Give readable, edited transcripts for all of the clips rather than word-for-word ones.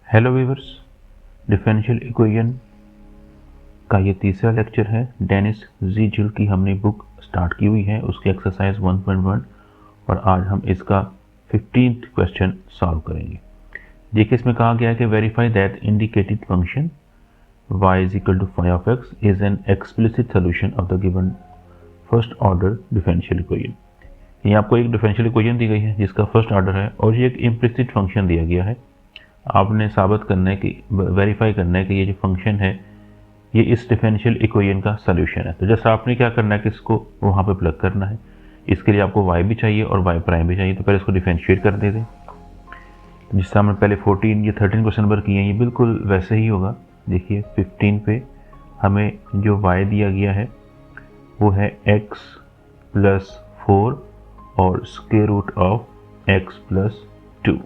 Hello viewers, differential equation का ये तीसरा लेक्चर है। डेनिस ज़ीजुल की हमने बुक स्टार्ट की हुई है, उसकी एक्सरसाइज 1.1 और आज हम इसका 15th क्वेश्चन सॉल्व करेंगे। देखिए, इसमें कहा गया है कि verify that indicated function y is equal to phi of x is an explicit solution of the given first order differential equation. ये आपको एक डिफरेंशियल इक्वेशन दी गई है जिसका फर्स्ट ऑर्डर है और ये एक इम्प्लिसिट फंक्शन दिया गया है। आपने साबित करना है कि वेरीफाई करना है कि ये जो फंक्शन है ये इस डिफरेंशियल इक्वेशन का सॉल्यूशन है। तो जैसा आपने क्या करना है कि इसको वहाँ पे प्लग करना है। इसके लिए आपको y भी चाहिए और y प्राइम भी चाहिए, तो पहले इसको डिफरेंशिएट कर देते हैं। जिससे हमने पहले 14 ये 13 क्वेश्चन नंबर किए हैं, ये बिल्कुल वैसे ही होगा। देखिए 15 पे हमें जो y दिया गया है वो है x प्लस 4 और square root of x plus 2।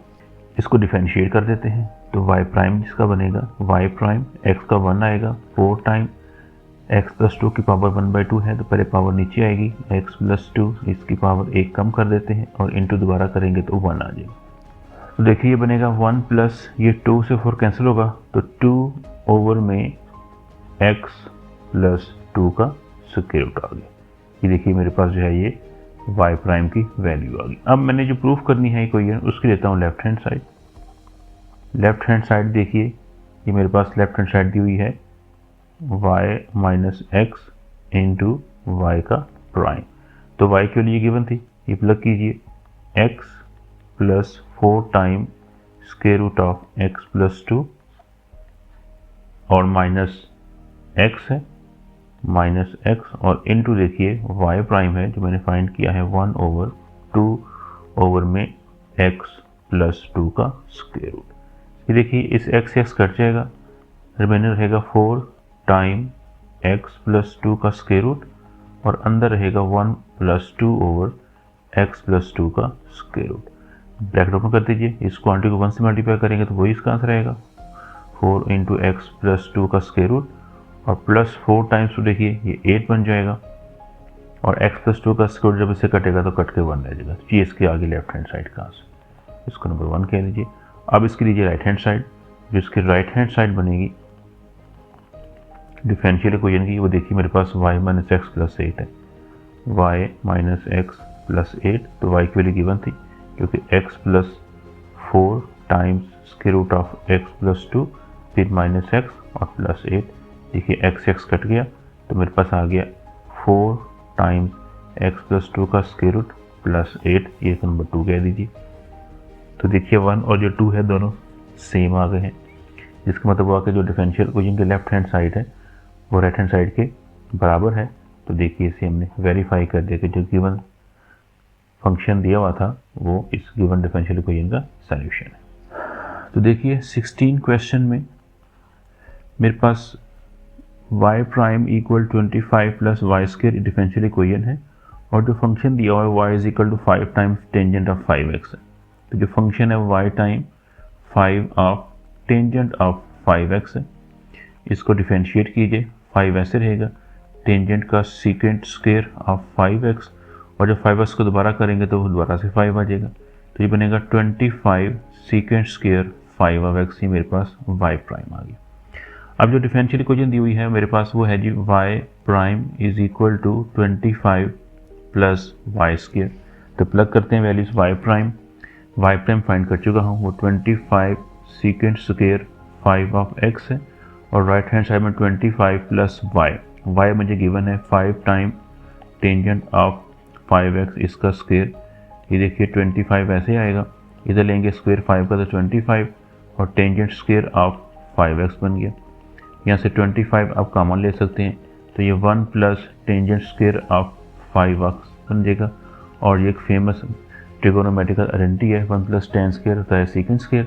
इसको डिफरेंशिएट कर देते हैं तो y प्राइम जिसका बनेगा y प्राइम x का 1 आएगा, 4 टाइम x प्लस 2 की पावर 1/2 है तो पहले पावर नीचे आएगी, x प्लस 2 इसकी पावर 1 कम कर देते हैं और इंटू दोबारा करेंगे तो 1 आ जाएगा। तो देखिए ये बनेगा 1 प्लस ये 2 से 4 कैंसिल होगा तो 2 ओवर में x प्लस 2 का स्क्वायर रूट आ गया। ये देखिए मेरे पास जो है ये y प्राइम की वैल्यू आ गई। अब मैंने जो प्रूफ करनी है इक्वेशन उसकी लेता हूँ left hand side. Left hand side देखिए ये मेरे पास लेफ्ट हैंड साइड दी हुई है y minus x into y का प्राइम। तो y के लिए गिवन थी, ये प्लग कीजिए x plus 4 time square root of x plus 2 और माइनस x है माइनस एक्स और इंटू देखिए y प्राइम है जो मैंने फाइंड किया है 1 ओवर 2 ओवर में x प्लस 2 का स्क्वायर रूट। ये देखिए इस x से x कट जाएगा, रिमेनर रहेगा 4 टाइम x प्लस 2 का स्क्वायर रूट और अंदर रहेगा 1 प्लस 2 ओवर x प्लस 2 का स्क्वायर रूट। ब्रैकेट ओपन कर दीजिए, इस क्वांटिटी को 1 से मल्टीप्लाई करेंगे तो वही इसका आंसर आएगा 4 इंटू एक्स प्लस 2 का स्क्वायर रूट और प्लस 4 टाइम्स तो देखिए ये 8 बन जाएगा और x प्लस 2 का स्क्वायर जब इसे कटेगा तो कट के 1 रह जाएगा। ये इसके आगे लेफ्ट हैंड साइड का आंसर, इसको नंबर 1 कह लीजिए। अब इसकी लीजिए राइट हैंड साइड, जो इसकी राइट हैंड साइड बनेगी डिफरेंशियल इक्वेशन की, वो देखिए मेरे पास y माइनस एक्स प्लस 8 है, y माइनस एक्स प्लस 8 तो y की वैल्यू गिवन थी क्योंकि x plus 4 times square root of x plus 2 फिर माइनस एक्स और प्लस 8। देखिए x कट गया तो मेरे पास आ गया 4 टाइम्स x प्लस 2 का स्क्वायर रूट प्लस 8, ये नंबर 2 कह दीजिए। तो देखिए 1 और जो 2 है दोनों सेम आ गए हैं, जिसका मतलब हुआ कि जो डिफरेंशियल इक्वेशन की लेफ्ट हैंड साइड है वो राइट हैंड साइड के बराबर है। तो देखिए इसे हमने वेरीफाई कर दिया कि जो गिवन फंक्शन दिया हुआ था वो इस गिवन डिफरेंशियल इक्वेशन का सॉल्यूशन है। तो देखिए 16 क्वेश्चन में मेरे पास y prime equal 25 plus y square differential equation है और जो फंक्शन दिया हुआ है y is equal to 5 times tangent of 5x है। तो जो फंक्शन है y time 5 of tangent of 5x है, इसको डिफरेंशिएट कीजिए, 5 ऐसे रहेगा, टेंजेंट का सीकेंट स्क्वायर ऑफ 5x और जब 5x को दोबारा करेंगे तो दोबारा से 5 आ जाएगा, तो ये बनेगा 25 सीकेंट स्क्वायर 5 ऑफ x। ही मेरे पास y प्राइम आ गया। अब जो डिफरेंशियल इक्वेशन दी हुई है मेरे पास वो है जी y prime is equal to 25 plus y square. तो प्लग करते हैं वैल्यूज, y प्राइम फाइंड कर चुका हूँ, वो 25 सीकेंट स्क्वायर 5 ऑफ x है और राइट हैंड साइड में 25 प्लस y मुझे गिवन है 5 टाइम टेंजेंट ऑफ 5x इसका स्क्वायर। ये देखिए 25 ऐसे आएगा, इधर लेंगे स्क्वायर 5 का तो 25 और टेंजेंट स्क्वायर ऑफ 5x बन गया। यहाँ से 25 आप कॉमन ले सकते हैं तो ये 1 plus tangent square of 5x बन जाएगा और ये एक फेमस ट्रिगोनोमेट्रिकल आइडेंटिटी है, 1 प्लस टेन स्क्वायर होता है सीकेंट स्क्वायर।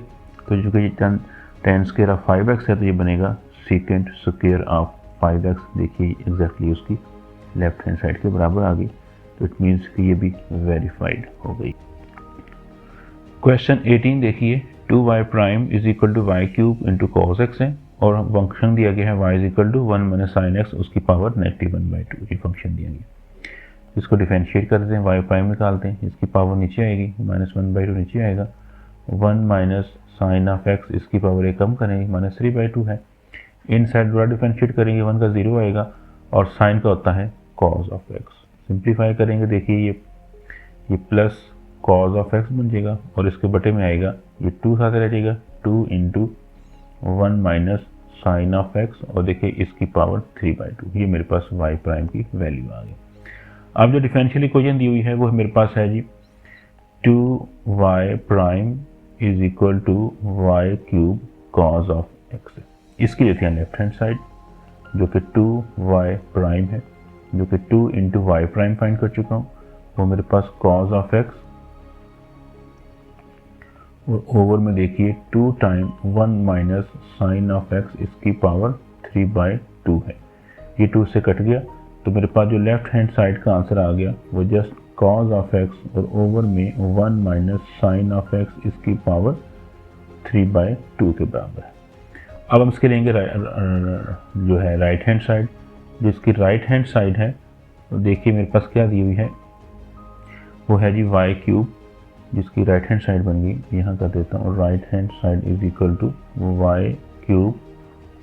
तो जो कि टेन स्क्वायर ऑफ 5x है तो ये बनेगा सीकेंट स्क्वायर ऑफ 5x। देखिए एग्जैक्टली उसकी लेफ्ट हैंड साइड के बराबर आ गई, तो इट मीन्स कि ये भी वेरीफाइड हो गई। क्वेश्चन 18 देखिए 2y prime is equal to y cube into cos x है और फंक्शन दिया गया है y is equal to 1 minus sine x उसकी पावर -1/2, ये फंक्शन दिया गया। इसको डिफरेंशिएट कर देते हैं, y प्राइम निकालते हैं, इसकी पावर नीचे आएगी -1/2 नीचे आएगा, 1 माइनस साइन ऑफ एक्स इसकी पावर एक कम करेंगे माइनस 3/2 है। इन साइड दोबारा डिफरेंशिएट करेंगे 1 का 0 आएगा और साइन का होता है कॉज ऑफ एक्स। सिंप्लीफाई करेंगे देखिए ये प्लस कॉज ऑफ एक्स बन जाएगा और इसके बटे में आएगा ये 2 साथ रह जाएगा 2 into 1 minus sine of x और देखिए इसकी पावर 3/2। ये मेरे पास y प्राइम की वैल्यू आ गई। अब जो डिफरेंशियल इक्वेशन दी हुई है वो मेरे पास है जी 2y prime is equal to y cube cos of x. इसकी लेते हैं लेफ्ट हैंड साइड जो कि 2y प्राइम है, जो कि 2 इंटू वाई प्राइम फाइंड कर चुका हूँ। वो मेरे पास कॉज ऑफ एक्स और ओवर में देखिए 2 time 1 minus sine of x इसकी पावर 3/2 है। ये 2 से कट गया तो मेरे पास जो लेफ्ट हैंड साइड का आंसर आ गया वो जस्ट कॉज ऑफ एक्स और ओवर में 1 माइनस साइन ऑफ एक्स इसकी पावर 3/2 के बराबर है। अब हम इसके लेंगे जो है राइट हैंड साइड। जिसकी राइट हैंड साइड है तो देखिए मेरे पास क्या दी हुई है वो है जी वाई क्यूब, जिसकी राइट हैंड साइड बन गई। यहाँ कर देता हूँ right hand side is equal to y cube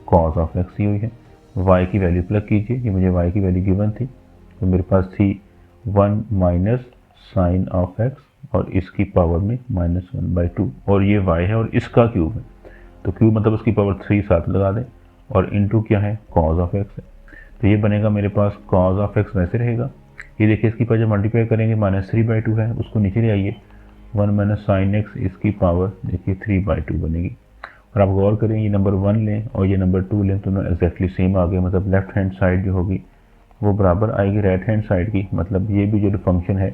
cos of x दी हुई है। y की वैल्यू प्लग कीजिए, ये मुझे y की वैल्यू गिवन थी तो मेरे पास थी 1 माइनस साइन ऑफ एक्स और इसकी पावर में -1/2 और ये y है और इसका क्यूब है तो क्यूब मतलब उसकी पावर 3 साथ लगा दें और इनटू क्या है कॉज ऑफ एक्स है। तो ये बनेगा मेरे पास कॉज ऑफ एक्स वैसे रहेगा। ये देखिए इसकी पावर जब मल्टीप्लाई करेंगे -3/2 है, उसको नीचे ले आइए 1 माइनस साइन एक्स इसकी पावर देखिए 3/2 बनेगी। और आप गौर करें ये नंबर 1 लें और ये नंबर 2 लें तो एक्जैक्टली सेम आ गया, मतलब लेफ्ट हैंड साइड जो होगी वो बराबर आएगी राइट हैंड साइड की। मतलब ये भी जो फंक्शन है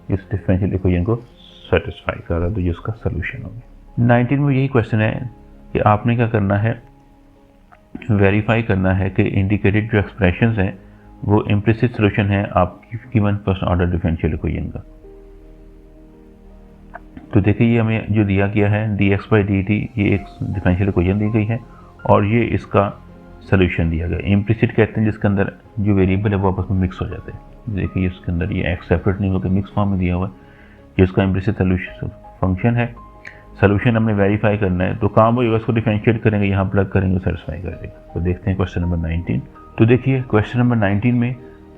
इस डिफरेंशियल इक्वेशन को सेटिस्फाई कर रहा है तो ये उसका सोल्यूशन होगा। 19 में यही क्वेश्चन है कि आपने क्या करना है, वेरीफाई करना है कि इंडिकेटेड जो एक्सप्रेशंस हैं वो इम्प्लिसिट सोल्यूशन है आपकी given first order differential equation का। तो देखिए ये हमें जो दिया गया है dx/dt ये एक डिफरेंशियल इक्वेशन दी गई है और ये इसका सोल्यूशन दिया गया। इम्प्लिसिट कहते हैं जिसके अंदर जो वेरिएबल है वो आपस में मिक्स हो जाते हैं। देखिए इसके अंदर ये एक्स सेपरेट नहीं होकर मिक्स फॉर्म में दिया हुआ है, ये इसका इम्प्लिसिट सोल्यूशन फंक्शन है। सोल्यूशन हमने वेरीफाई करना है तो काम वो उसको डिफरेंशिएट करेंगे, यहाँ प्लग करेंगे सेटिस्फाई कर देगा। तो देखते हैं क्वेश्चन नंबर 19। तो देखिए क्वेश्चन नंबर 19 में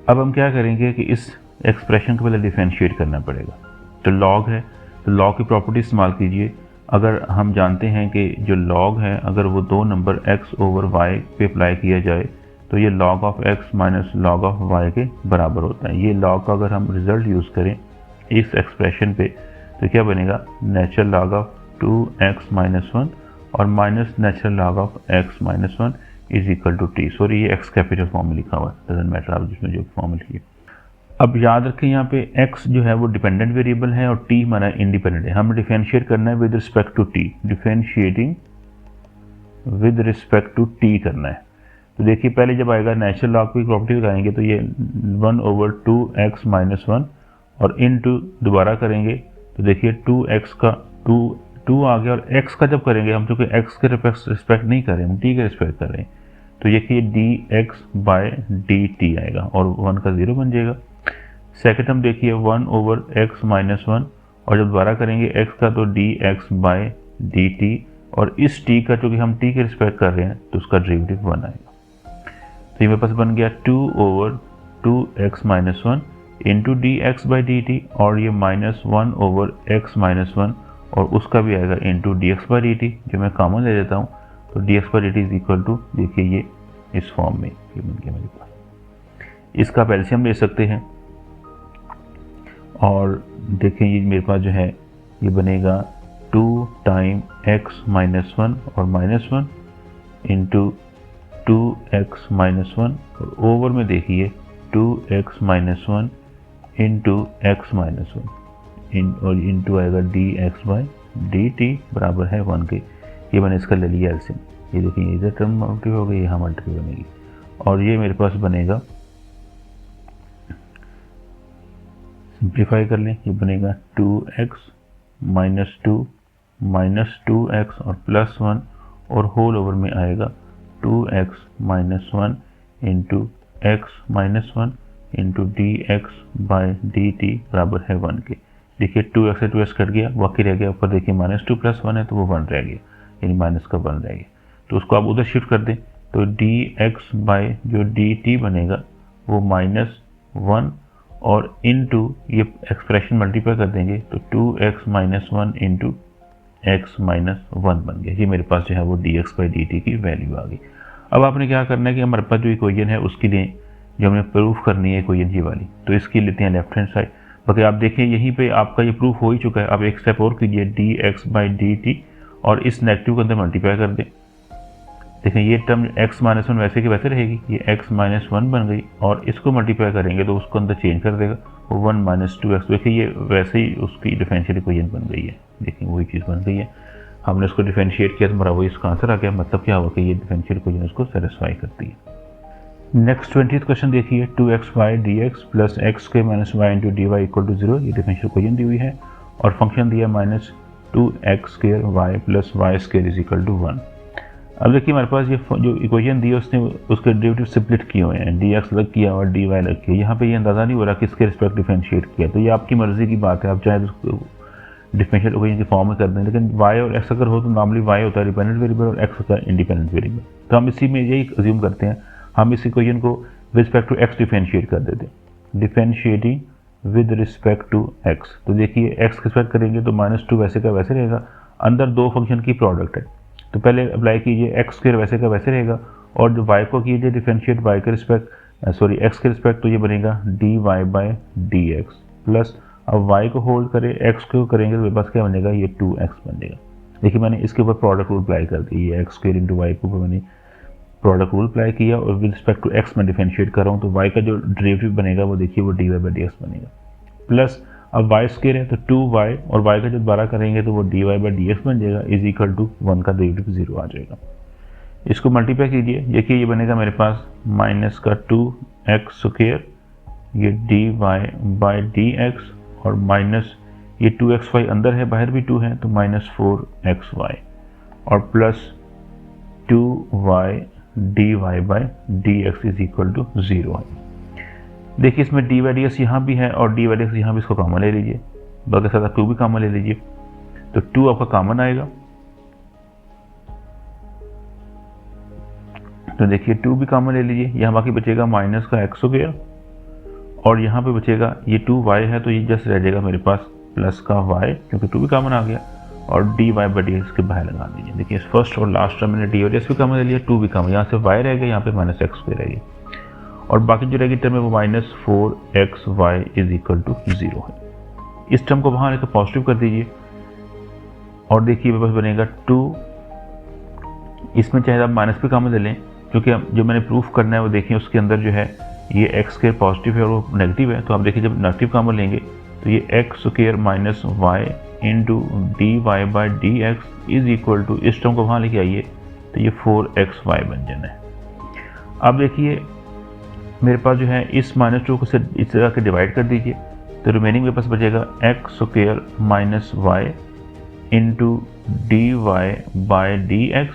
अब हम क्या करेंगे कि इस एक्सप्रेशन को पहले डिफरेंशिएट करना पड़ेगा। तो लॉग है तो लॉग की प्रॉपर्टी इस्तेमाल कीजिए। अगर हम जानते हैं कि जो लॉग है अगर वो दो नंबर x ओवर y पे अप्लाई किया जाए तो ये log of x minus log of y के बराबर होता है। ये लॉग का अगर हम रिजल्ट यूज़ करें इस एक्सप्रेशन पे तो क्या बनेगा natural log of 2x minus 1 और minus natural log of x minus 1 is equal to t। Sorry ये x कैपिटल फॉर्म में लिखा हुआ है, डजंट मैटर आप जिसमें जो फॉर्म लिखिए। अब याद रखें यहाँ पे x जो है वो डिपेंडेंट वेरिएबल है और t हमारा इंडिपेंडेंट है। हमें डिफरेंशिएट करना है with respect to t, differentiating with respect to t करना है। तो देखिए पहले जब आएगा नेचुरल लॉग की प्रॉपर्टी लगाएंगे तो ये 1/2x माइनस 1 और इनटू दोबारा करेंगे तो देखिए 2x का 2 आ गया और x का जब करेंगे हम चूँकि x के रिस्पेक्ट नहीं कर रहे हम t के रिस्पेक्ट कर रहे हैं तो ये कि dx/dt आएगा और 1 का 0 बन जाएगा। सेकंड हम देखिए 1/x माइनस 1 और जब दोबारा करेंगे x का तो dx/dt और इस t का चूँकि हम t के रिस्पेक्ट कर रहे हैं तो उसका डेरिवेटिव 1 आएगा। तो ये मेरे पास बन गया 2/2x माइनस 1 इंटू dx/dt और ये -1/x माइनस 1 और उसका भी आएगा इंटू dx/dt जो मैं कॉमन ले लेता हूँ तो dx/dt इज इक्वल टू देखिए ये इस फॉर्म में ये बन गया मेरे पास। इसका आप एलसीएम ले सकते हैं और देखिए ये मेरे पास जो है ये बनेगा 2 टाइम x माइनस 1 और माइनस 1 इंटू 2x माइनस 1 और ओवर में देखिए 2x minus 1 into x minus 1 और इंटू आएगा dx/dt बराबर है 1 के। ये मैंने इसका ले लिया एलसीएम। ये देखिए इधर टर्म मल्टीप्लाई हो गई, यहाँ मल्टीप्लाई बनेगी और ये मेरे पास बनेगा, सिंप्लीफाई कर लें, ये बनेगा 2x माइनस 2 माइनस 2x और प्लस 1 और होल ओवर में आएगा 2x minus 1 into x minus 1 into dx/dt बराबर है 1 के। देखिए 2x से 2x कट गया, बाकी रह गया ऊपर देखिए -2 + 1 है तो वो 1 रह गया। यानी माइनस का 1 रहेगा, तो उसको आप उधर शिफ्ट कर दें तो dx बाय जो dt बनेगा वो -1 और इनटू ये एक्सप्रेशन मल्टीप्लाई कर देंगे तो 2x - 1 इंटू x - 1 बन गया। ये मेरे पास जो है वो dx बाई dt की वैल्यू आ गई। अब आपने क्या करना है कि हमारे पास जो इक्वेशन है उसके लिए जो हमें प्रूफ करनी है इक्वेशन ये वाली, तो इसकी लेते हैं लेफ्ट हैंड साइड। बाकी आप देखें यहीं पे आपका ये प्रूफ हो ही चुका है। आप एक स्टेप और कीजिए dx बाई dt और इस नेगेटिव के अंदर मल्टीप्लाई कर दें। देखें ये टर्म x - 1 वैसे की वैसे रहेगी, ये x - 1 बन गई और इसको मल्टीप्लाई करेंगे तो उसको अंदर चेंज कर देगा वो 1 - 2x। देखिए ये वैसे ही उसकी डिफरेंशियल इक्वेशन बन गई है। देखिए वही चीज़ बन गई है, हमने उसको डिफरेंशिएट किया तो हमारा वही इसका आंसर आ गया। मतलब क्या हुआ कि ये डिफरेंशियल इक्वेशन उसको सेटिस्फाई करती है। नेक्स्ट 20th क्वेश्चन देखिए 2xy dx plus x² - y into dy equal to 0। ये डिफरेंशियल इक्वेशन दी हुई है और फंक्शन दिया -2x² y plus y² is equal to 1। अब देखिए हमारे पास ये जो इक्वेशन दी है उसने उसके डेरिवेटिव स्प्लिट किए हुए हैं, dx अलग किया और dy अलग किया। यहाँ पे ये अंदाज़ा नहीं हो रहा किसके रिस्पेक्ट डिफरेंशिएट किया, तो ये आपकी मर्ज़ी की बात है, आप चाहे उसको डिफरेंशियल इक्वेशन की फॉर्म में कर दें। लेकिन y और x अगर हो तो नॉर्मली y होता है डिपेंडेंट वेरिएबल और x होता है इंडिपेंडेंट वेरिएबल। तो हम इसी में यही अज्यूम करते हैं, हम इस इक्वेशन को रिस्पेक्ट टू x डिफरेंशिएट कर देते हैं, differentiating with respect to x। तो देखिए x रिस्पेक्ट करेंगे तो -2 वैसे का वैसे रहेगा, अंदर दो फंक्शन की प्रोडक्ट है तो पहले अप्लाई कीजिए x² वैसे का वैसे रहेगा और जो y को कीजिए डिफरेंशिएट y के रिस्पेक्ट x के रिस्पेक्ट, तो ये बनेगा dy बाई dx प्लस अब y को होल्ड करें x को करेंगे तो मेरे पास क्या बनेगा ये 2x बनेगा। देखिए मैंने इसके ऊपर प्रोडक्ट रूल अप्लाई कर दी, ये x² इंटू वाई के ऊपर मैंने प्रोडक्ट रूल अप्लाई किया और विद रिस्पेक्ट टू x में डिफरेंशिएट कर रहा हूँ तो y का जो डेरिवेटिव बनेगा वो देखिए वो dy बाई dx बनेगा प्लस अब y² है तो 2y और y का जब दोबारा करेंगे तो वो dy बाई dx बन जाएगा इज इक्वल टू 1 का डेरिवेटिव 0 आ जाएगा। इसको मल्टीप्लाई कीजिए, देखिए ये बनेगा मेरे पास माइनस का 2x², ये dy बाई dx और माइनस ये 2xy अंदर है बाहर भी 2 है तो -4xy और plus 2y dy by dx is equal to 0 है। देखिए इसमें dy बाई dx यहाँ भी है और dy बाई dx यहाँ भी, इसको कॉमन ले लीजिए, बाकी साथ आप 2 भी कॉमन ले लीजिए तो 2 आपका कॉमन आएगा। तो देखिए 2 भी कॉमन ले लीजिए, यहाँ बाकी बचेगा माइनस का x² और यहाँ पे बचेगा ये 2y है तो ये जस्ट रह जाएगा मेरे पास प्लस का y क्योंकि 2 भी कॉमन आ गया और dy बाई dx के बाहर लगा दीजिए। देखिए फर्स्ट और लास्ट टर्म मैंने dy और dx भी कॉमन ले लिया, 2 भी कॉमन, यहाँ से y रह गया, यहाँ पे -x² रहेगी और बाकी जो रहेगी टर्म है वो -4xy इज इक्वल टू 0 है। इस टर्म को वहाँ लेकर पॉजिटिव कर दीजिए और देखिए मेरे पास बनेगा 2, इसमें चाहे आप माइनस भी कॉमन ले लें क्योंकि जो मैंने प्रूफ करना है वो देखिए उसके अंदर जो है ये x² पॉजिटिव है और वो नेगेटिव है, तो आप देखिए जब नेगेटिव कॉमन लेंगे तो ये x² minus y into dy by dx is equal to, इस टर्म को वहाँ लेके आइए तो ये 4xy बन जाना है। अब देखिए मेरे पास जो है इस -2 को से इस तरह के डिवाइड कर दीजिए तो रिमेनिंग मेरे पास बचेगा x² minus y into dy by dx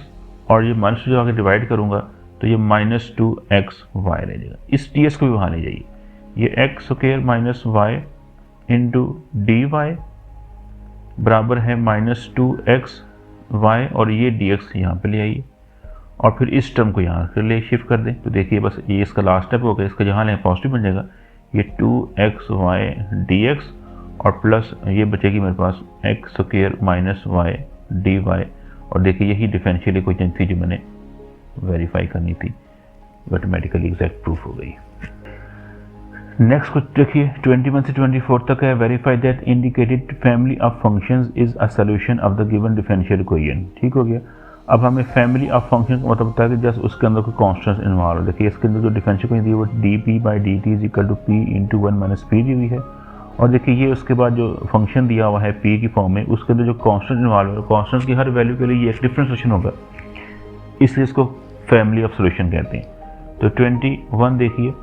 और ये -2 जो आगे डिवाइड करूँगा तो ये -2xy रह जाएगा। इस ds को भी वहाँ ले जाइए, ये x² minus y into dy बराबर है -2xy और ये dx यहाँ पे ले आइए और फिर इस टर्म को यहाँ फिर ले शिफ्ट कर दें तो देखिए बस ये इसका लास्ट स्टेप हो गया, इसका जहाँ लें पॉजिटिव बन जाएगा ये 2xy dx और प्लस ये बचेगी मेरे पास x² माइनस y dy और देखिए यही डिफरेंशियल इक्वेशन थी जो मैंने वेरीफाई करनी थी, ऑटोमेटिकली एग्जैक्ट प्रूफ हो गई। नेक्स्ट कुछ देखिए 21 से 24 तक है, verify that indicated family of functions is a solution of the given differential equation. ठीक हो गया। अब हमें फैमिली ऑफ फंक्शन का मतलब होता है कि जस्ट उसके अंदर कोई कॉन्स्टेंट्स इन्वॉल्व हो। देखिए इसके अंदर जो डिफरेंशियल इक्वेशन दी है वो dp by dt is equal to p into 1 minus p दी हुई है और देखिए ये उसके बाद जो फंक्शन दिया हुआ है p की फॉर्म में उसके अंदर जो कॉन्स्टेंट इन्वॉल्व है, कॉन्स्टेंट्स की हर वैल्यू के लिए ये एक डिफरेंट सोल्यूशन होगा, इसलिए इसको फैमिली ऑफ सोल्यूशन कहते हैं। तो 21 देखिए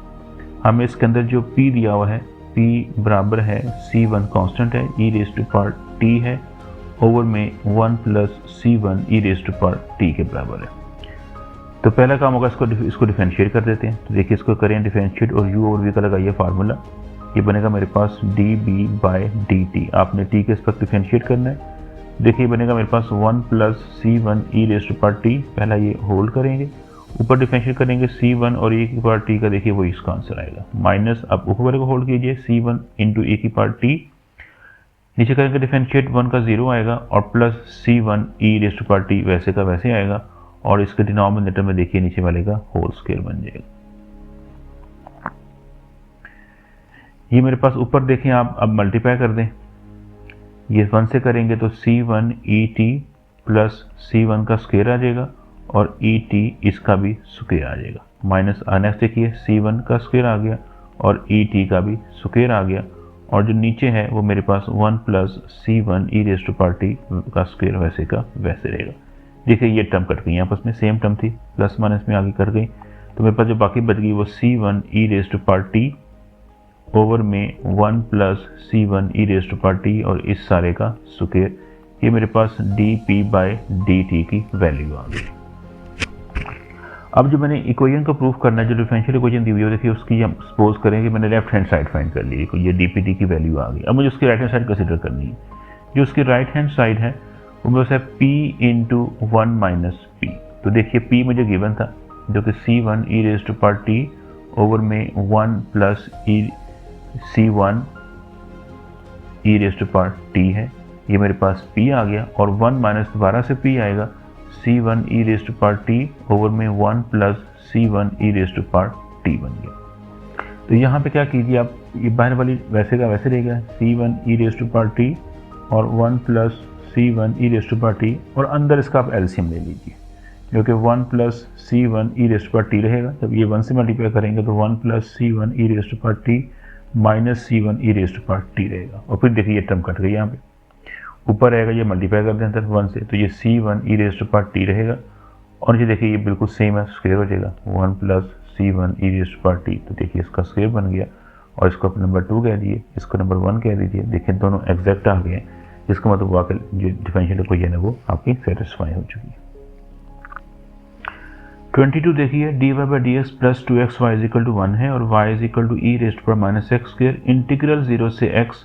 हमें इसके अंदर जो p दिया हुआ है p बराबर है c1 कांस्टेंट है e raise to power t है ओवर में 1 plus c1 e raise to power t के बराबर है। तो पहला काम होगा इसको डिफरेंशिएट कर देते हैं। तो देखिए इसको करें डिफरेंशिएट और u और v का लगाइए फार्मूला, ये बनेगा मेरे पास db बाई dt। आपने t के रिस्पेक्ट डिफरेंशिएट करना है देखिए बनेगा मेरे पास 1 प्लस सी वन ई रेस्ट पावर टी, पहला ये होल्ड करेंगे, ऊपर डिफरेंशिएट करेंगे c1 और e की पावर t का, देखिए वो इसका आंसर आएगा, माइनस अब ऊपर वाले को होल्ड कीजिए c1 इंटू e की पावर t, नीचे करेंगे डिफरेंशिएट 1 का 0 आएगा और plus c1 e rest power t वैसे का वैसे आएगा और इसके डिनोमिनेटर में देखिए नीचे वाले का होल स्क्वायर बन जाएगा। ये मेरे पास ऊपर देखें आप, अब मल्टीप्लाई कर दें, ये 1 से करेंगे तो c1 et प्लस c1 का स्क्वायर आ जाएगा और et इसका भी स्क्वायर आ जाएगा, माइनस नेक्स्ट देखिए c1 का स्क्वायर आ गया और et का भी स्क्वायर आ गया और जो नीचे है वो मेरे पास 1 plus c1 e rest power T का स्क्वायर वैसे का वैसे रहेगा। देखिए ये टर्म कट गई, आपस में सेम टर्म थी, प्लस माइनस में आगे कर गई, तो मेरे पास जो बाकी बच गई वो c1 e rest power T over में 1 plus c1 e rest power T और इस सारे का स्क्वायर, ये मेरे पास dp बाय dt की वैल्यू आ गई। अब जो मैंने इक्वेशन को प्रूफ करना है, जो डिफरेंशियल इक्वेशन दी हुई है देखिए उसकी हम सपोज करें कि मैंने लेफ्ट हैंड साइड फाइंड कर ली, ये dpt की वैल्यू आ गई। अब मुझे उसकी राइट हैंड साइड कंसिडर करनी है, जो उसकी राइट हैंड साइड है वो मेरे पास है p इंटू 1 माइनस पी, तो देखिए p मुझे गिवन था जो कि c1 e rest power T over में 1 plus c1 e rest power T है, ये मेरे पास p आ गया और 1 माइनस दोबारा से p आएगा c1 e rest power T over में 1 plus c1 e rest power T बन गया। तो यहाँ पे क्या कीजिए आप, ये बाहर वाली वैसे का वैसे रहेगा c1 e rest power T और 1 plus c1 e rest power T और अंदर इसका आप एलसीएम ले लीजिए जो कि 1 plus c1 e rest power t रहेगा। जब ये 1 से मल्टीप्लाई करेंगे तो 1 plus c1 e rest power t minus c1 e rest power t रहेगा और फिर देखिए ये टर्म कट गई, यहाँ पे ऊपर रहेगा ये मल्टीप्लाई कर दें अंदर 1 से, तो ये c1 e rest power t रहेगा और ये देखिए ये बिल्कुल सेम है, स्क्वायर हो जाएगा 1 plus c1 e rest power T, तो देखिए इसका स्क्वायर बन गया और इसको आप नंबर 2 कह दीजिए, इसको नंबर 1 कह दीजिए। देखिए दोनों एग्जैक्ट आ गए हैं, जिसका मतलब वाकई जो डिफरेंशियल इक्वेशन है वो आपकी सेटिस्फाई हो चुकी है। 22 देखिए dy by d x plus 2xy is equal to 1 है और y is equal to e rest power minus x square integral 0 से x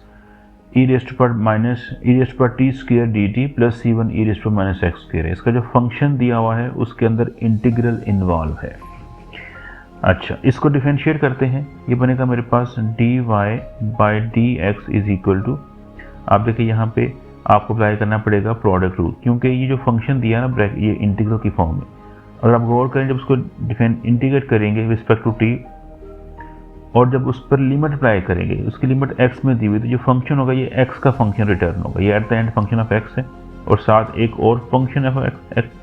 e raise power minus e raise power t square d t plus c1 e raise power minus x square है। इसका जो function दिया हुआ है उसके अंदर integral involve है। अच्छा, इसको डिफरेंशिएट करते हैं, ये बनेगा मेरे पास dy by d x is equal to, आप देखिए यहाँ पे आपको अप्लाई करना पड़ेगा प्रोडक्ट रूल, क्योंकि ये जो फंक्शन दिया ना ये इंटीग्रल की फॉर्म में, अगर आप गौर करें जब उसको इंटीग्रेट करेंगे रिस्पेक्ट टू टी और जब उस पर लिमिट अप्लाई करेंगे, उसकी लिमिट x में दी हुई, तो जो फंक्शन होगा ये x का फंक्शन रिटर्न होगा, ये at the end function of x है और साथ एक और फंक्शन ऑफ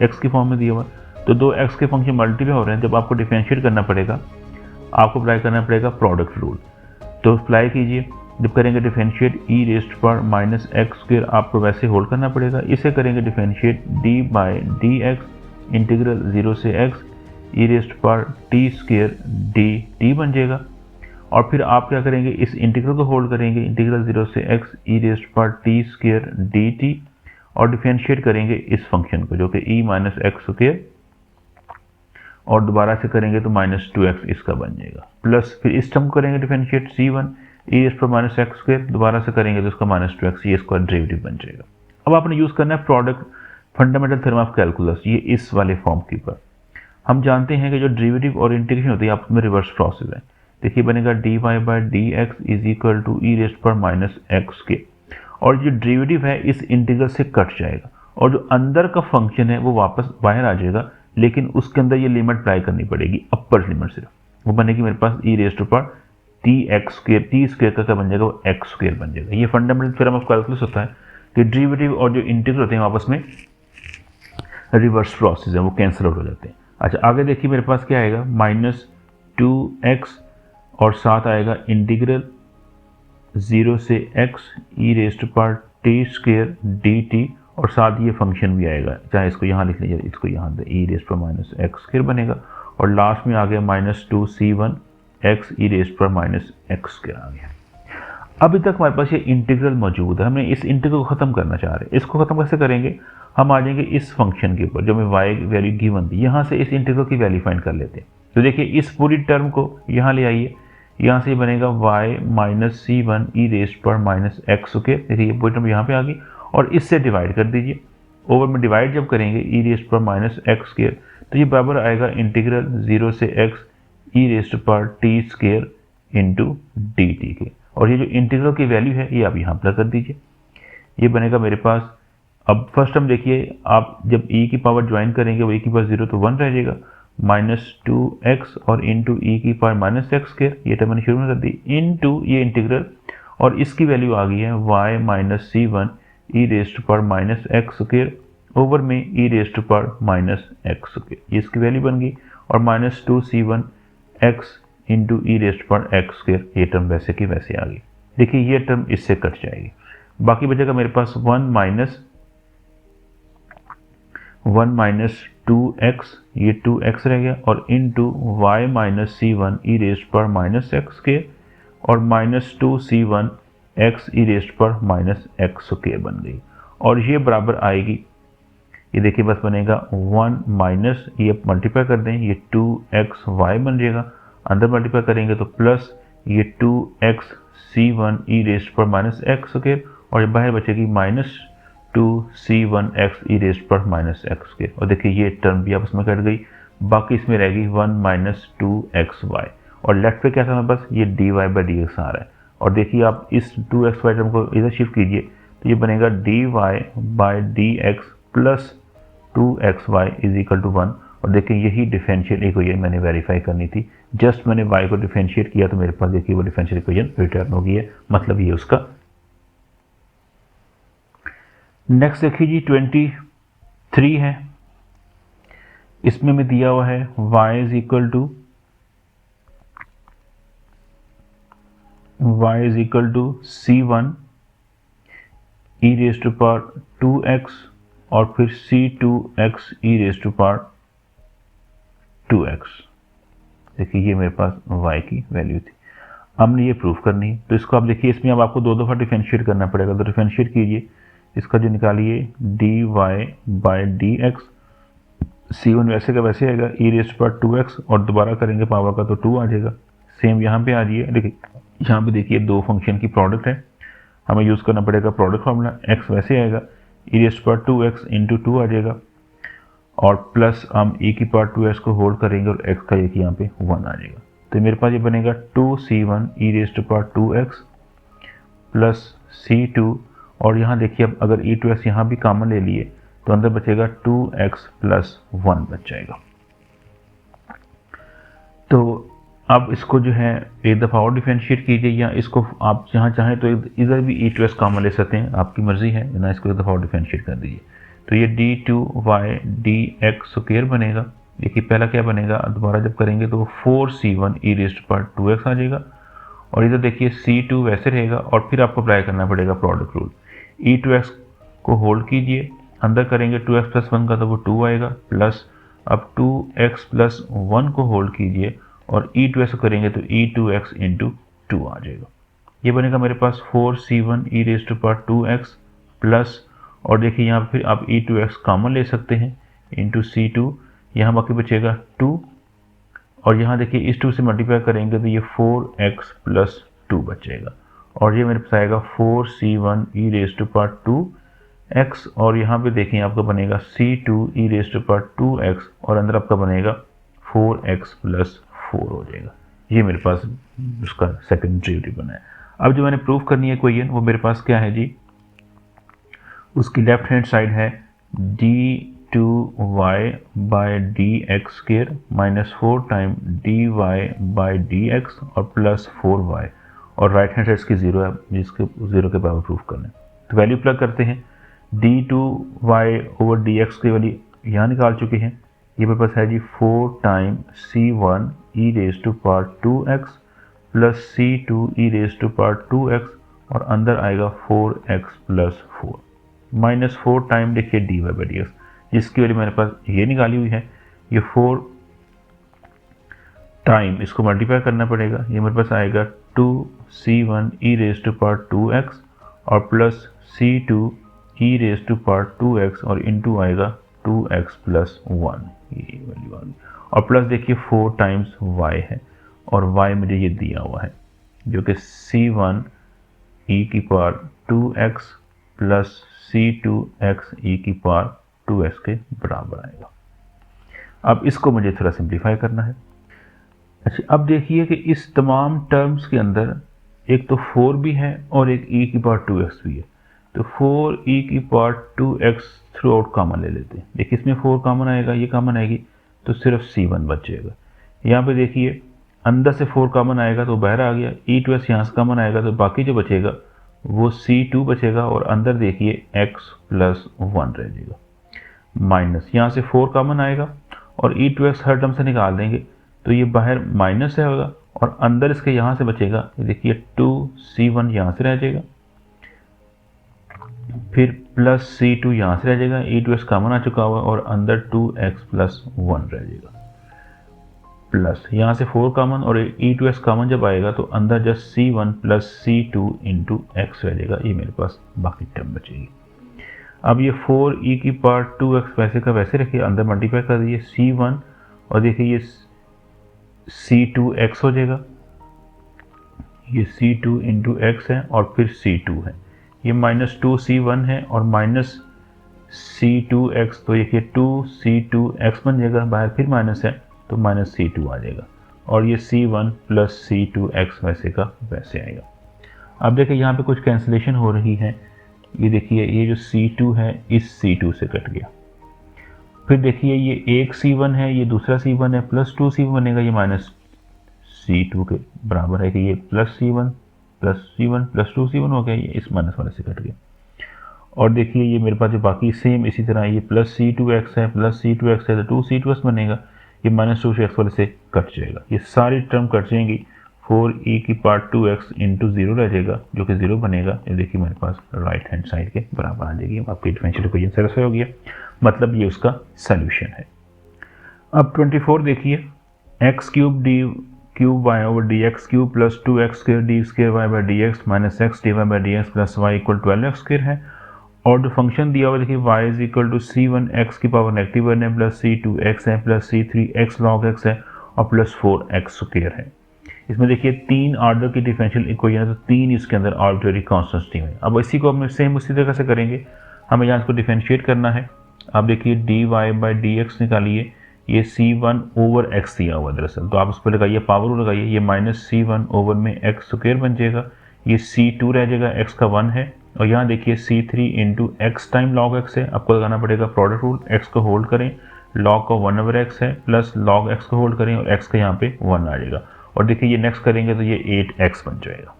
x की फॉर्म में दिया हुआ, तो दो x के फंक्शन मल्टीप्लाई हो रहे हैं। जब आपको डिफरेंशिएट करना पड़ेगा आपको अप्लाई करना पड़ेगा प्रोडक्ट रूल, तो अप्लाई कीजिए। जब करेंगे डिफरेंशिएट ई raise power minus x square आपको वैसे होल्ड करना पड़ेगा, इसे करेंगे differentiate D by d x integral 0 से x e raise power t square d T बन जाएगा और फिर आप क्या करेंगे इस इंटीग्रल को होल्ड करेंगे इंटीग्रल 0 से x e raise power t square d T और डिफरेंशिएट करेंगे इस फंक्शन को जो कि ई माइनस एक्स स्क्वायर और दोबारा से करेंगे तो माइनस 2x इसका बन जाएगा, प्लस फिर इस टर्म करेंगे differentiate c1 e raise power minus x square, दोबारा से करेंगे तो इसका माइनस 2x ये इसका डेरिवेटिव बन जाएगा। अब आपने यूज़ करना है product fundamental theorem of calculus, ये इस वाले फॉर्म के ऊपर। हम जानते हैं कि जो डेरिवेटिव और इंटीग्रेशन होती है आपस में रिवर्स प्रोसेस है। देखिए बनेगा dy by d x is equal to e raise power minus x के, और जो डेरिवेटिव है इस इंटीग्रल से कट जाएगा और जो अंदर का फंक्शन है वो वापस बाहर आ जाएगा, लेकिन उसके अंदर ये लिमिट अप्लाई करनी पड़ेगी, अपर लिमिट सिर्फ, वो बनेगी मेरे पास ई raise power T x square, T square का क्या बन जाएगा वो एक्स स्क्वायर बन जाएगा। ये फंडामेंटल थ्योरम ऑफ कैलकुलस होता है कि डेरिवेटिव और जो इंटीग्रल होते हैं आपस में रिवर्स प्रोसेस है, वो कैंसिल आउट हो जाते हैं। अच्छा आगे देखिए मेरे पास क्या आएगा माइनस 2x और साथ आएगा इंटीग्रल 0 से x e raise power t square d T और साथ ये फंक्शन भी आएगा, चाहे इसको यहाँ लिख लीजिए, इसको यहाँ ई raise power minus x square बनेगा और लास्ट में आ गया minus 2c1 x e raise power minus x square आ गया। अभी तक हमारे पास ये इंटीग्रल मौजूद है, हमें इस इंटीग्रल को ख़त्म करना चाह रहे हैं। इसको ख़त्म कैसे करेंगे, हम आ जाएंगे इस फंक्शन के ऊपर जो हमें y वैल्यू गिवन थी, यहाँ से इस इंटीग्रल की वैल्यू फाइंड कर लेते हैं। तो देखिए इस पूरी टर्म को यहाँ ले आइए, यहाँ से बनेगा y minus c1 e raise power minus x square, देखिए ये पूरी टर्म यहाँ पे आ गई और इससे डिवाइड कर दीजिए। ओवर में डिवाइड जब करेंगे ई raise power minus x square, तो ये बराबर आएगा इंटीग्रल 0 से x e raise power T square into D T के। और ये जो इंटीग्रल की वैल्यू है ये आप यहाँ प्लग कर दीजिए, ये बनेगा मेरे पास। अब फर्स्ट टर्म देखिए, आप जब e की पावर ज्वाइन करेंगे वो e की पावर 0 तो 1 रह जाएगा, -2x और इंटू ई की पावर माइनस एक्स स्क्र, ये टर्म मैंने शुरू में कर दी, इंटू ये इंटीग्रल, और इसकी वैल्यू आ गई है y माइनस सी वन ई raise power minus x square over में ई raise power minus x square, ये इसकी वैल्यू बन गई। और -2c1 x इंटू ई रेस्ट पर एक्स स्क्र, ये टर्म वैसे की वैसे आ गई। देखिए ये टर्म इससे कट जाएगी, बाकी बचेगा मेरे पास 1 माइनस 2x, ये 2x रह गया, और इंटू y माइनस सी वन ई raise power minus x square और -2c1 x e raise power minus x square बन गई। और ये बराबर आएगी, ये देखिए बस बनेगा 1 माइनस, ये मल्टीप्लाई कर दें, ये 2xy बन जाएगा, अंदर मल्टीप्लाई करेंगे तो प्लस ये 2xc1 ई raise power minus x square, और ये बाहर बचेगी -2c1x ई raise power minus x square. और देखिए ये टर्म भी आपस में कट गई, बाकी इसमें रहेगी 1 माइनस 2xy, और लेफ्ट पे क्या था हमारे पास, ये dy बाई डी एक्स आ रहा है। और देखिए आप इस 2xy टर्म को इधर शिफ्ट कीजिए तो ये बनेगा dy by d x plus 2xy is equal to 1। और देखिए यही डिफरेंशियल इक्वेशन मैंने वेरीफाई करनी थी, जस्ट मैंने y को डिफरेंशिएट किया तो मेरे पास देखिए वो डिफरेंशियल इक्वेशन रिटर्न हो गई है, मतलब ये उसका। नेक्स्ट देखिए जी 23 है, इसमें में दिया हुआ है y is equal to c1 e raised to power 2x और फिर c2x E raised to power 2x। देखिए ये मेरे पास y की वैल्यू थी, हमने ये प्रूफ करनी है। तो इसको आप देखिए, इसमें अब आपको दो दफ़ा डिफरेंशिएट करना पड़ेगा, तो डिफरेंशिएट कीजिए, इसका जो निकालिए dy by d x, c1 वैसे का वैसे आएगा ई रेस्ट पर 2x, और दोबारा करेंगे पावर का तो 2 आ जाएगा। सेम यहाँ पे आ जाइए, देखिए यहाँ पे देखिए दो फंक्शन की प्रोडक्ट है, हमें यूज़ करना पड़ेगा प्रोडक्ट फार्मूला, x वैसे आएगा ई रेस्ट पर 2x इंटू 2 आ जाएगा, और प्लस हम e की पावर 2x को होल्ड करेंगे और x का एक यहाँ पे 1 आ जाएगा। तो मेरे पास ये बनेगा 2c1 ई रेस्ट पर 2x प्लस c2, और यहाँ देखिए अब अगर e2x यहाँ भी कॉमन ले लिए तो अंदर बचेगा 2x प्लस 1 बच जाएगा। तो अब इसको जो है एक दफ़ा और डिफरेंशिएट कीजिए, या इसको आप जहाँ चाहें तो इधर भी e2x कॉमन ले सकते हैं, आपकी मर्ज़ी है ना, इसको एक दफ़ा और डिफरेंशिएट कर दीजिए। तो ये d2y dx स्क्वायर बनेगा। देखिए पहला क्या बनेगा, दोबारा जब करेंगे तो 4c1 ई रेस्ट पर 2x आ जाएगा, और इधर देखिए c2 वैसे रहेगा, और फिर आपको अप्लाई करना पड़ेगा प्रोडक्ट रूल। e2x को होल्ड कीजिए, अंदर करेंगे 2x प्लस 1 का तो वो 2 आएगा, प्लस अब 2x प्लस 1 को होल्ड कीजिए और e2x करेंगे तो e2x इंटू 2 आ जाएगा। ये बनेगा मेरे पास 4c1 ई रेस्ट पर 2x प्लस, और देखिए यहाँ फिर आप e2x कॉमन ले सकते हैं इंटू c2, यहाँ बाकी बचेगा 2, और यहाँ देखिए इस 2 से मल्टीप्लाई करेंगे तो ये 4x प्लस 2 बचेगा, और ये मेरे पास आएगा 4c1 ई रेस्ट पर 2x, और यहाँ पे देखिए आपका बनेगा c2 ई रेस्ट पर 2x, और अंदर आपका बनेगा 4x प्लस 4 हो जाएगा। ये मेरे पास उसका सेकंड डेरिवेटिव बना है। अब जो मैंने प्रूफ करनी है इक्वेशन, वो मेरे पास क्या है जी, उसकी लेफ्ट हैंड साइड है d2y by d x square minus 4 time dy by d x और प्लस 4y, और राइट हैंड साइड की 0 है, जिसके 0 के बराबर प्रूफ करना है। तो वैल्यू प्लग करते हैं, d2y ओवर डी एक्स की वैल्यू यहाँ निकाल चुके हैं, ये मेरे पास है जी 4 time c1 e raise to power 2x plus c2 e raise to power 2x, और अंदर आएगा 4x प्लस 4 माइनस 4 टाइम देखिए dy बाई डी एक्स, जिसकी वैल्यू मेरे पास ये निकाली हुई है। ये 4 टाइम इसको मल्टीप्लाई करना पड़ेगा, ये मेरे पास आएगा 2c1 E raise to power 2x और plus c2 e raise to power 2x और इंटू आएगा 2x प्लस 1, ये वैल्यू आ गई, और प्लस देखिए 4 टाइम्स y है, और y मुझे ये दिया हुआ है जो कि c1 ई की power 2x plus c2x e की पावर 2x के बराबर आएगा। अब इसको मुझे थोड़ा सिंप्लीफाई करना है। अच्छा, अब देखिए कि इस तमाम टर्म्स के अंदर एक तो 4 भी है और एक e की पावर 2x भी है, तो 4e की power 2x through out common ले लेते हैं। देखिए इसमें 4 कॉमन आएगा, ये कॉमन आएगी, तो सिर्फ c1 बचेगा। यहाँ पे देखिए अंदर से 4 कॉमन आएगा तो बाहर आ गया, e2x यहाँ से कॉमन आएगा तो बाकी जो बचेगा वो c2 बचेगा, और अंदर देखिए x प्लस 1 रह जाएगा, माइनस यहाँ से 4 कॉमन आएगा और e2x हर टर्म से निकाल देंगे तो ये बाहर माइनस है होगा, और अंदर इसके यहाँ से बचेगा, देखिए 2c1 यहाँ से रह जाएगा, फिर प्लस c2 यहाँ से रह जाएगा, e2x कॉमन आ चुका हुआ, और अंदर 2x प्लस 1 रह जाएगा, प्लस यहाँ से 4 कॉमन और e2x कॉमन जब आएगा तो अंदर just c1 plus c2 into x रह जाएगा, ये मेरे पास बाकी टर्म बचेगी। अब ये 4e की पावर 2x वैसे का वैसे रखिए, अंदर मल्टीप्लाई कर दीजिए c1, और देखिए ये c2x हो जाएगा, ये c2 इंटू x है और फिर c2 है, ये माइनस 2c1 है और माइनस c2x, तो ये 2c2x बन जाएगा, बाहर फिर माइनस है तो माइनस c2 आ जाएगा, और ये c1 प्लस c2x वैसे का वैसे आएगा। अब देखिए यहाँ पे कुछ कैंसिलेशन हो रही है, ये देखिए ये जो c2 है इस c2 से कट गया, फिर देखिए ये एक c1 है, ये दूसरा c1 है, प्लस 2c1 बनेगा, ये माइनस c2 के बराबर है कि ये प्लस c1 प्लस 2c1 हो गया, ये इस माइनस वाले से कट गया। और देखिए ये मेरे पास जो बाकी सेम इसी तरह ये प्लस c2x है, प्लस c2x है तो 2c2x बनेगा, ये माइनस 2x वाले से कट जाएगा, ये सारी टर्म कट जाएंगी, 4e की पावर 2x इंटू 0 रह जाएगा जो कि 0 बनेगा, ये देखिए मेरे पास राइट हैंड साइड के बराबर आ जाएगी। आपकी डिफरेंशियल इक्वेशन सेटिस्फाई हो गया, मतलब ये उसका सोल्यूशन है। अब 24 देखिए, x cube d cube y over d x cube plus 2x square d square y by d x minus x d y by d x plus y equal 12x square है, और जो function दिया हुआ देखिए y is equal to c1x की power negative 1 है, plus c2x है, plus c3x log x है, और प्लस 4x स्क्र है। इसमें देखिए 3 ऑर्डर की डिफरेंशियल इक्वेशन है, तो 3 इसके अंदर आर्बिट्रेरी कांस्टेंट्स दी हुई है। अब इसी को हम सेम उसी तरह से करेंगे, हमें यहाँ इसको डिफरेंशिएट करना है। अब देखिए d y by d x निकालिए, ये c1 ओवर x दिया हुआ दरअसल, तो आप उस पर लगाइए पावर लगाइए, ये माइनस c1 ओवर में x स्क्वायर बन जाएगा, ये c2 रह जाएगा, x का 1 है, और यहाँ देखिए c3 into x time log x है, आपको लगाना पड़ेगा प्रोडक्ट रूल, x को होल्ड करें, लॉग का 1 ओवर x है, प्लस लॉग x को होल्ड करें और x का यहाँ पे 1 आ जाएगा, और देखिए ये नेक्स्ट करेंगे तो ये 8x बन जाएगा।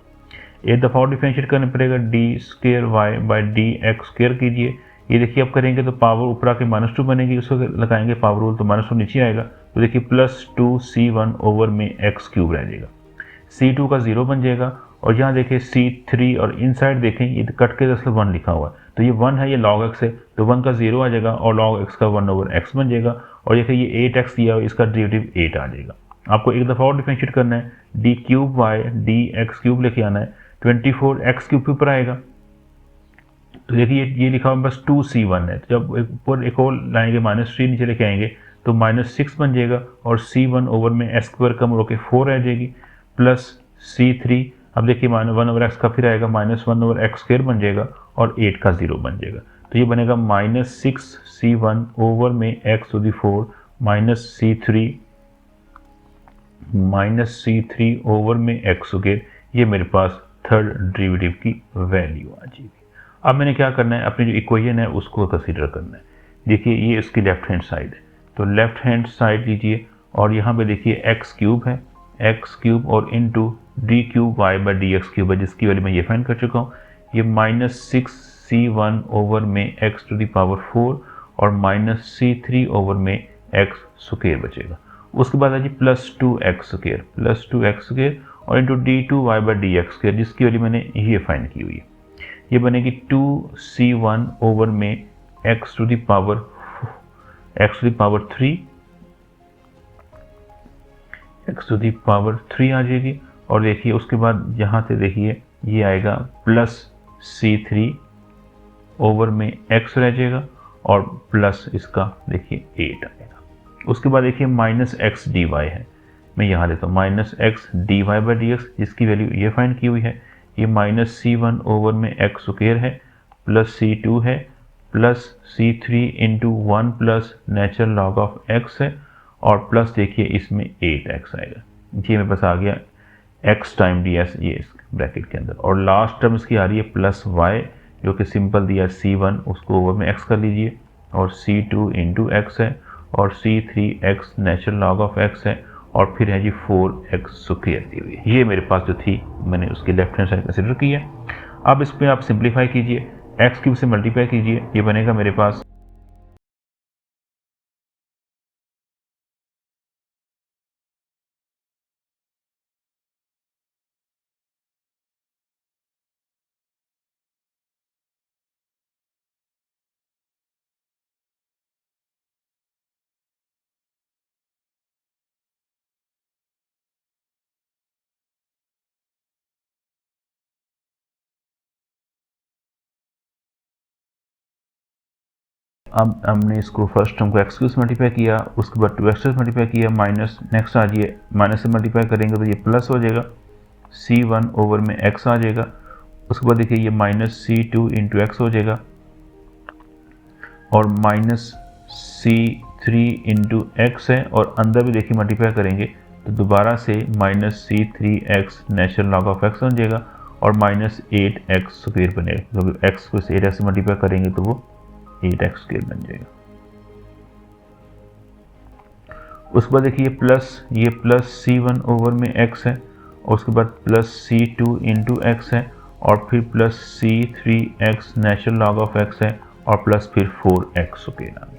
एक दफ़ा और डिफरेंशिएट करना पड़ेगा, d square y by d x square कीजिए, ये देखिए अब करेंगे तो पावर ऊपर आके -2 बनेगी, उसको लगाएंगे पावर रूल तो -2 नीचे आएगा, तो देखिए प्लस 2c1 ओवर में x क्यूब रह जाएगा, c2 का 0 बन जाएगा, और यहाँ देखिए c3 और इनसाइड देखें ये कट के दरअसल 1 लिखा हुआ है, तो ये 1 है, ये log x है, तो 1 का 0 आ जाएगा और log x का 1 ओवर x बन जाएगा, और देखिए ये 8x दिया हुआ, इसका डेरिवेटिव 8 आ जाएगा। आपको एक दफ़ा और डिफरेंशिएट करना है, d cube y d x cube लेके आना है, 24x क्यूब के ऊपर आएगा, तो देखिए ये लिखा हुआ बस 2c1 है, तो जब ऊपर एक और लाएंगे -3 नीचे लेके आएंगे तो -6 बन जाएगा, और c1 ओवर में x स्क्वायर कम होकर 4 रह जाएगी, प्लस c3, अब देखिए 1 ओवर x का फिर आएगा, -1 ओवर x स्क्वायर बन जाएगा, और 8 का 0 बन जाएगा, तो ये बनेगा -6c1 ओवर में x to the 4 -c3 over में x स्क्वायर, ये मेरे पास थर्ड डेरिवेटिव की वैल्यू आ जाएगी। अब मैंने क्या करना है, अपनी जो इक्वेशन है उसको कंसीडर करना है। देखिए ये इसकी लेफ्ट हैंड साइड है, तो लेफ्ट हैंड साइड लीजिए, और यहाँ पे देखिए x क्यूब है, x क्यूब और into d cube y by d x cube है, जिसकी वैल्यू मैं ये फाइंड कर चुका हूँ, ये -6c1 ओवर में x टू दी पावर 4 और -c3 ओवर में x स्क्वायर बचेगा। उसके बाद है जी प्लस 2x स्क्वायर और into d two y by d x square, जिसकी वैल्यू मैंने ये फाइंड की हुई है, ये बनेगी 2c1 ओवर में x टू दी पावर 3 आ जाएगी, और देखिए उसके बाद यहाँ से देखिए ये आएगा प्लस c3 ओवर में x रह जाएगा, और प्लस इसका देखिए 8 आएगा। उसके बाद देखिए -x dy है, मैं यहाँ लेता हूँ -x dy by d x, जिसकी वैल्यू ये फाइंड की हुई है, ये -c1 ओवर में x स्क्वायर है, प्लस C2 है plus C3 into 1 plus natural log of x है और प्लस देखिए इसमें 8x आएगा। ये मेरे पास आ गया x टाइम ds ये इस ब्रैकेट के अंदर, और लास्ट टर्म इसकी आ रही है प्लस y जो कि सिंपल दिया है C1 उसको ओवर में x कर लीजिए और C2 इंटू x है और C3x natural log of x है और फिर है जी 4x स्क्वायर दी हुई है। ये मेरे पास जो थी मैंने उसकी लेफ्ट हैंड साइड कंसिडर की है। अब इस पर आप सिंप्लीफाई कीजिए, एक्स क्यूब से मल्टीप्लाई कीजिए, ये बनेगा मेरे पास अब हमने इसको फर्स्ट टर्म को एक्स क्यूब से मल्टीप्लाई किया, उसके बाद 2x से मल्टीप्लाई किया, माइनस नेक्स्ट आ जाइए माइनस से मल्टीप्लाई करेंगे तो ये प्लस हो जाएगा, C1 ओवर में x आ जाएगा, उसके बाद देखिए ये माइनस C2 इंटू एक्स हो जाएगा और माइनस C3 इंटू एक्स है और अंदर भी देखिए मल्टीप्लाई करेंगे तो दोबारा से minus C3x natural log of x बन जाएगा और माइनस 8x स्क्वायर बनेगा, क्योंकि x को 8x से मल्टीप्लाई करेंगे तो वो 8x स्क्वायर बन जाएगा। उसके बाद देखिए ये प्लस C1 ओवर में x है और उसके बाद प्लस C2 इंटू एक्स है और फिर plus C3x natural log of x है और प्लस फिर 4x स्क्वायर आ गया।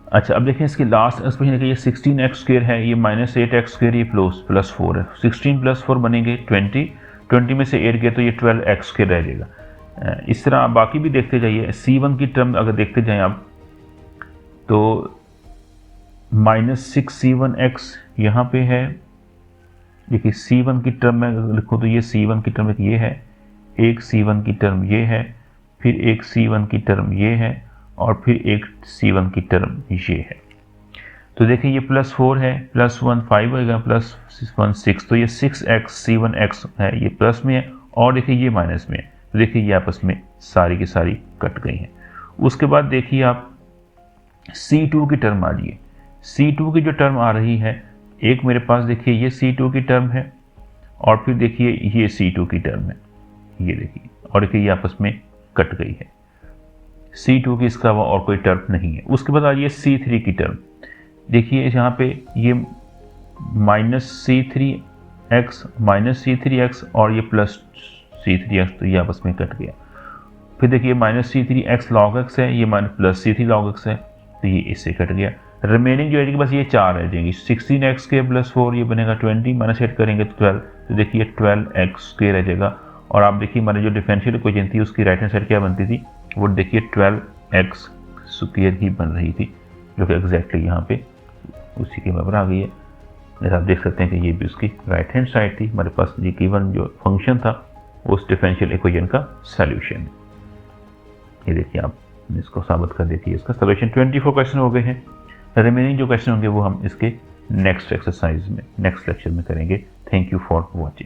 अच्छा, अब देखिए इसकी लास्ट एक्सप्रेशन है, ये 16x स्क्वायर है, ये माइनस 8x स्क्वायर, ये प्लस 4 है, 16 प्लस 4 बनेंगे 20 में से 8 गए तो ये 12x स्क्वायर रह जाएगा। इस तरह आप बाकी भी देखते जाइए। C1 की टर्म अगर देखते जाएं आप तो माइनस 6C1x यहाँ पे है, देखिए C1 की टर्म में अगर लिखो तो ये C1 की टर्म ये है, एक C1 की टर्म ये है, फिर एक C1 की टर्म ये है और फिर एक C1 की टर्म ये है। तो देखिए ये प्लस 4 है, प्लस 1 5 होगा, प्लस 1 6, तो ये 6x C1x है, ये प्लस में है और देखिए ये माइनस में है। तो देखिए ये आपस में सारी की सारी कट गई हैं। उसके बाद देखिए आप C2 की टर्म आ रही है, C2 की जो टर्म आ रही है, एक मेरे पास देखिए ये C2 की टर्म है और फिर देखिए ये C2 की टर्म है, ये देखिए, और देखिए ये आपस में कट गई है। C2 की इसका और कोई टर्म नहीं है। उसके बाद आ रही है C3 की टर्म, देखिए यहाँ पे ये माइनस C3x और ये प्लस C3x, तो ये आपस में कट गया। फिर देखिए माइनस C3x log x है, ये minus plus C3 log x है, तो ये इससे कट गया। रिमेनिंग जो है कि बस ये 4 रह जाएंगी, 16x के प्लस 4 ये बनेगा 20, माइनस 8 करेंगे तो 12, तो देखिए 12x स्क्वायर रह जाएगा। और आप देखिए हमारी जो डिफरेंशियल इक्वेशन थी उसकी राइट हैंड साइड क्या बनती थी, वो देखिए 12x स्क्वायर ही बन रही थी, जो कि एग्जैक्टली यहाँ पे उसी के बराबर आ गई है। जैसे आप देख सकते हैं कि ये भी उसकी राइट हैंड साइड थी, हमारे पास ये गिवन जो फंक्शन था उस डिफरेंशियल इक्वेशन का सॉल्यूशन। ये देखिए आप इसको साबित कर देती है, इसका सॉल्यूशन 24 क्वेश्चन हो गए हैं। रिमेनिंग जो क्वेश्चन होंगे वो हम इसके नेक्स्ट एक्सरसाइज में नेक्स्ट लेक्चर में करेंगे। Thank you for watching.